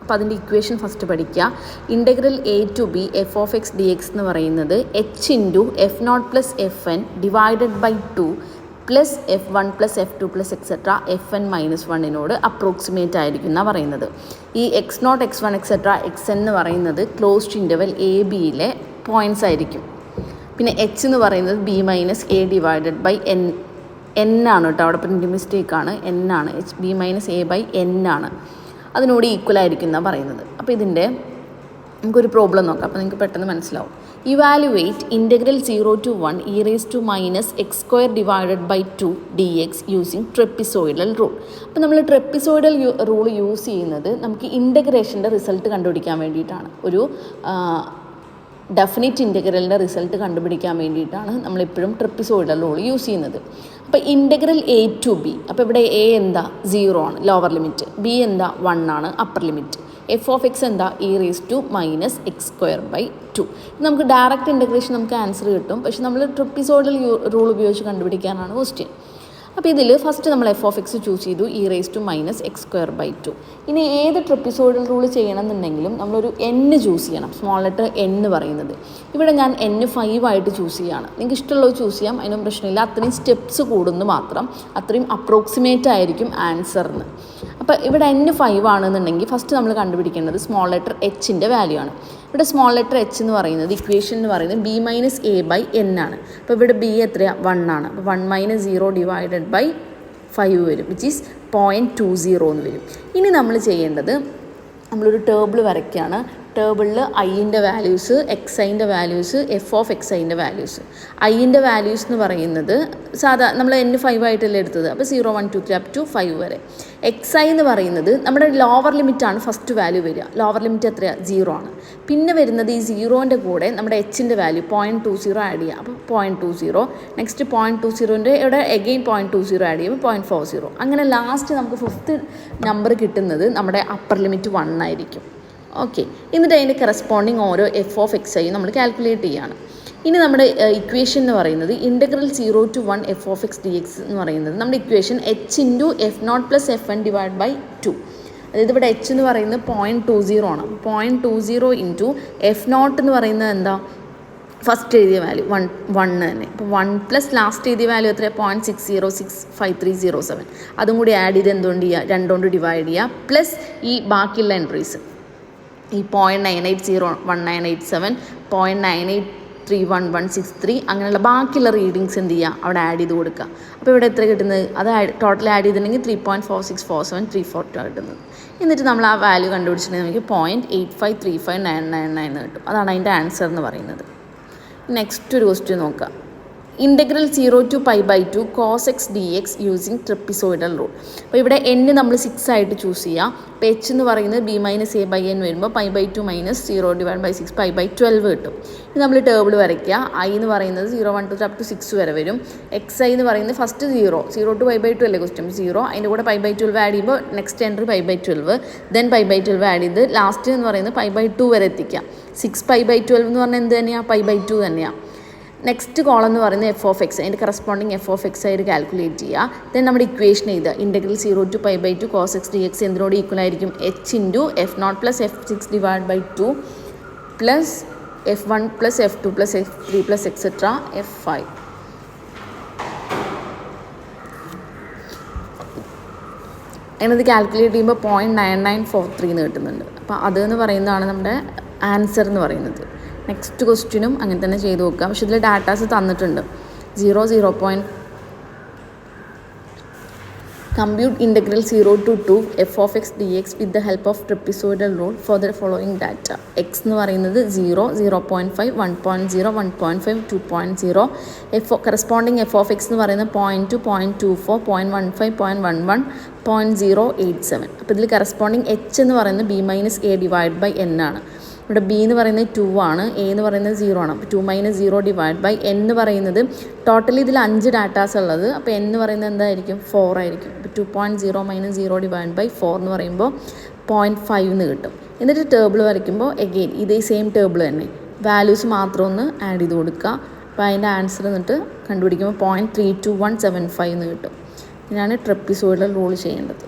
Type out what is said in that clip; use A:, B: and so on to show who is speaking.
A: അപ്പോൾ അതിൻ്റെ equation first പഠിക്കുക. Integral a to b f of X D X എന്ന് പറയുന്നത് h into F not plus F n divided by 2 plus f one plus f two plus etcetera f n minus വണ്ണിനോട് approximate ആയിരിക്കും എന്നാണ് പറയുന്നത്. ഈ x naught x one etcetera x n എന്ന് പറയുന്നത് closed interval a ബിയിലെ points ആയിരിക്കും. പിന്നെ എച്ച് എന്ന് പറയുന്നത് B minus a divided by N ആണ് കേട്ടോ, അവിടെ പ്രിൻ്റ് മിസ്റ്റേക്കാണ്, എൻ ആണ്. H B minus A by N ആണ്, അതിനോട് ഈക്വൽ ആയിരിക്കും എന്നാണ് പറയുന്നത്. അപ്പോൾ ഇതിൻ്റെ നമുക്കൊരു പ്രോബ്ലം നോക്കാം, അപ്പോൾ നിങ്ങൾക്ക് പെട്ടെന്ന് മനസ്സിലാവും. Evaluate integral 0 to 1 e raised to minus x square divided by 2 dx using trapezoidal rule. അപ്പോൾ നമ്മൾ ട്രെപ്പിസോയിഡൽ റൂൾ യൂസ് ചെയ്യുന്നത് നമുക്ക് ഇൻ്റഗ്രേഷൻ്റെ റിസൾട്ട് കണ്ടുപിടിക്കാൻ വേണ്ടിയിട്ടാണ്. ഒരു ഡെഫിനിറ്റ് ഇൻ്റഗ്രലിൻ്റെ റിസൾട്ട് കണ്ടുപിടിക്കാൻ വേണ്ടിയിട്ടാണ് നമ്മളിപ്പോഴും ട്രെപ്പിസോയിഡൽ റൂൾ യൂസ് ചെയ്യുന്നത്. അപ്പോൾ ഇൻ്റഗ്രൽ എ ടു ബി, അപ്പോൾ ഇവിടെ എ എന്താ 0 ആണ് ലോവർ ലിമിറ്റ്, ബി എന്താ 1 ആണ് upper limit, f of x എന്താ e raise to minus X square by 2. നമുക്ക് ഡയറക്റ്റ് ഇൻ്റഗ്രേഷൻ നമുക്ക് ആൻസർ കിട്ടും, പക്ഷെ നമ്മൾ ട്രെപ്പിസോയിഡൽ റൂൾ ഉപയോഗിച്ച് കണ്ടുപിടിക്കാനാണ് ക്വസ്റ്റ്യൻ. അപ്പോൾ ഇതിൽ ഫസ്റ്റ് നമ്മൾ എഫ് ഓഫ് എക്സ് ചൂസ് ചെയ്തു, E raise to minus X square by 2. ഇനി ഏത് ട്രെപ്പിസോയിഡൽ റൂൾ ചെയ്യണമെന്നുണ്ടെങ്കിലും നമ്മളൊരു എൻ ചൂസ് ചെയ്യണം, സ്മോൾ ലെറ്റർ എൻ പറയുന്നത്. ഇവിടെ ഞാൻ എൻ 5 ആയിട്ട് ചൂസ് ചെയ്യുകയാണ്. നിങ്ങൾക്ക് ഇഷ്ടമുള്ളത് ചൂസ് ചെയ്യാം, അതിനൊന്നും പ്രശ്നമില്ല. അത്രയും സ്റ്റെപ്സ് കൂടുന്നു മാത്രം, അത്രയും അപ്രോക്സിമേറ്റ് ആയിരിക്കും ആൻസറിന്. അപ്പോൾ ഇവിടെ എൻ 5 ആണെന്നുണ്ടെങ്കിൽ ഫസ്റ്റ് നമ്മൾ കണ്ടുപിടിക്കേണ്ടത് സ്മോൾ ലെറ്റർ എച്ചിൻ്റെ വാല്യൂ ആണ്. ഇവിടെ സ്മോൾ ലെറ്റർ എച്ച് എന്ന് പറയുന്നത് ഇക്വേഷൻ എന്ന് പറയുന്നത് B minus A by N ആണ്. അപ്പോൾ ഇവിടെ ബി എത്രയാണ് 1 ആണ്. അപ്പോൾ 1 മൈനസ് 0 ഡിവൈഡഡ് ബൈ 5 വരും, വിച്ച് ഈസ് 0.20 എന്ന് വരും. ഇനി നമ്മൾ ചെയ്യേണ്ടത് നമ്മളൊരു ടേബിൾ വരയ്ക്കുകയാണ്. ടേബിളിൽ ഐൻ്റെ വാല്യൂസ്, എക്സ് ഐൻ്റെ വാല്യൂസ്, എഫ് ഓഫ് എക്സ് ഐൻ്റെ വാല്യൂസ്. ഐൻ്റെ വാല്യൂസ് എന്ന് പറയുന്നത് നമ്മൾ എൻ 5 ആയിട്ടല്ലേ എടുത്തത്, അപ്പോൾ 0 1 2 3 അപ് ടു 5 വരെ. എക്സ് ഐ എന്ന് പറയുന്നത് നമ്മുടെ ലോവർ ലിമിറ്റാണ് ഫസ്റ്റ് വാല്യൂ വരിക. ലോവർ ലിമിറ്റ് എത്രയാണ് 0 ആണ്. പിന്നെ വരുന്നത് ഈ 0ൻ്റെ കൂടെ നമ്മുടെ എച്ചിൻ്റെ വാല്യൂ 0.20 ആഡ് ചെയ്യുക, അപ്പോൾ 0.20. നെക്സ്റ്റ് 0.20ൻ്റെ ഇവിടെ എഗെയിൻ 0.20 ആഡ് ചെയ്യുമ്പോൾ 0.40. അങ്ങനെ ലാസ്റ്റ് നമുക്ക് 5th നമ്പർ കിട്ടുന്നത് നമ്മുടെ അപ്പർ ലിമിറ്റ് 1 ആയിരിക്കും. ഓക്കെ, എന്നിട്ട് അതിൻ്റെ കറസ്പോണ്ടിങ് ഓരോ എഫ് ഓഫ് എക്സ് ഐ നമ്മൾ കാൽക്കുലേറ്റ് ചെയ്യുകയാണ്. ഇനി നമ്മുടെ ഇക്വേഷൻ എന്ന് പറയുന്നത് integral 0 to 1 F of X D X എന്ന് പറയുന്നത് നമ്മുടെ equation H into F not plus F N divide by 2. അതായത് ഇവിടെ എച്ച് എന്ന് പറയുന്നത് 0.20 ആണ്. 0.20 ഇൻറ്റു എഫ് നോട്ട് എന്ന് പറയുന്നത് എന്താ, ഫസ്റ്റ് എഴുതിയ വാല്യൂ 1 തന്നെ. ഇപ്പോൾ 1 പ്ലസ് ലാസ്റ്റ് എഴുതിയ വാല്യൂ എത്ര 0.60653007. അതും കൂടി ആഡ് ചെയ്ത് എന്തുകൊണ്ട് ചെയ്യുക, 2 കൊണ്ട് ഡിവൈഡ് ചെയ്യുക. പ്ലസ് ഈ ബാക്കിയുള്ള എൻട്രീസ് ഈ 0.980 1987 0.98311163 അങ്ങനെയുള്ള ബാക്കിയുള്ള റീഡിങ്സ് എന്ത് ചെയ്യുക, അവിടെ ആഡ് ചെയ്ത് കൊടുക്കുക. അപ്പോൾ ഇവിടെ എത്ര കിട്ടുന്നത്, അത് ടോട്ടൽ ആഡ് ചെയ്തിട്ടുണ്ടെങ്കിൽ 3.464734 കിട്ടുന്നത്. എന്നിട്ട് നമ്മൾ ആ വാല്യൂ കണ്ടുപിടിച്ചിട്ടുണ്ടെങ്കിൽ നമുക്ക് 0.8535999 കിട്ടും. അതാണ് അതിൻ്റെ ആൻസർ എന്ന് പറയുന്നത്. നെക്സ്റ്റ് ഒരു ക്വസ്റ്റ്യൻ നോക്കുക. Integral 0 to π/2 cos x dx using trapezoidal rule. അപ്പോൾ ഇവിടെ n നമ്മൾ 6 ആയിട്ട് ചൂസ് ചെയ്യുക. അപ്പോൾ എച്ച് എന്ന് പറയുന്നത് B minus A by N വരുമ്പോൾ π/2 മൈനസ് 0 ഡിവൈഡ് ബൈ 6 π/12 കിട്ടും. ഇത് നമ്മൾ ടേബിൾ വരയ്ക്കുക. ഐ എന്ന് പറയുന്നത് 0 1 2 അപ് ടു 6 വരെ വരും. എക്സ് ഐ എന്ന് പറയുന്നത് ഫസ്റ്റ് 0 to π/2 അല്ലേ ക്വസ്റ്റ്യൻ, 0 അതിൻ്റെ കൂടെ π/12 ആഡ് ചെയ്യുമ്പോൾ നെക്സ്റ്റ് എൻട്രി π/12, ദെൻ π/12 ആഡ് ചെയ്ത് ലാസ്റ്റ് എന്ന് പറയുന്നത് π/2 വരെ എത്തിക്കുക. 6 π/12 എന്ന് പറഞ്ഞാൽ എന്ത് തന്നെയാണ്, π/2 തന്നെയാണ്. നെക്സ്റ്റ് കോളം എന്ന് പറയുന്നത് എഫ് ഓഫ് എക്സ്, അതിൻ്റെ കറസ്പോണ്ടിങ് എഫ് ഓഫ് എക്സ് ആയിട്ട് കാൽക്കുലേറ്റ് ചെയ്യുക. ദെൻ നമ്മുടെ ഇക്വേഷൻ എഴുതുക. Integral 0 to π/2 cos x dx എന്തിനോട് ഈക്വൽ ആയിരിക്കും, h into F not plus f 6 divide by 2 plus f 1 plus f 2 plus f 3 plus etcetera f 5. അതിനത് calculate ചെയ്യുമ്പോൾ 0.9943 എന്ന് കിട്ടുന്നുണ്ട്. അപ്പോൾ അതെന്ന് പറയുന്നതാണ് നമ്മുടെ ആൻസർ എന്ന് പറയുന്നത്. നെക്സ്റ്റ് ക്വസ്റ്റ്യനും അങ്ങനെ തന്നെ ചെയ്ത് നോക്കാം. പക്ഷെ ഇതിൽ ഡാറ്റാസ് തന്നിട്ടുണ്ട്. 0 compute integral 0 to 2 f of X D x with the help of trapezoidal rule for the following data. X എന്ന് പറയുന്നത് 0 0.5 1.0 1.5 2.0. കറസ്പോണ്ടിങ് എഫ് ഓഫ് എക്സ് എന്ന് പറയുന്നത് 0.2 0.24 0.15 0.11 0.087. അപ്പോൾ ഇതിൽ കറസ്പോണ്ടിങ് എച്ച് എന്ന് പറയുന്നത് B minus A divide by N ആണ്. ഇവിടെ ബി എന്ന് പറയുന്നത് 2 ആണ്, എ എന്ന് പറയുന്നത് 0 ആണ്. അപ്പോൾ 2 - 0 ഡിവൈഡ് ബൈ എൻ എന്ന് പറയുന്നത് ടോട്ടലി ഇതിൽ 5 ഡാറ്റാസ് ഉള്ളത്. അപ്പോൾ എൻ എന്ന് പറയുന്നത് എന്തായിരിക്കും, 4 ആയിരിക്കും. അപ്പോൾ 2.0 - 0 ഡിവൈഡ് ബൈ 4 എന്ന് പറയുമ്പോൾ 0.5 എന്ന് കിട്ടും. എന്നിട്ട് ടേബിൾ വരയ്ക്കുമ്പോൾ എഗെയിൻ ഇതേ സെയിം ടേബിൾ തന്നെ വാല്യൂസ് മാത്രം ഒന്ന് ആഡ് ചെയ്ത് കൊടുക്കുക. അപ്പോൾ അതിൻ്റെ ആൻസർ എന്നിട്ട് കണ്ടുപിടിക്കുമ്പോൾ 0.32175 എന്ന് കിട്ടും. ഇതിനാണ് ട്രെപ്പിസോയിഡൽ റൂൾ ചെയ്യേണ്ടത്.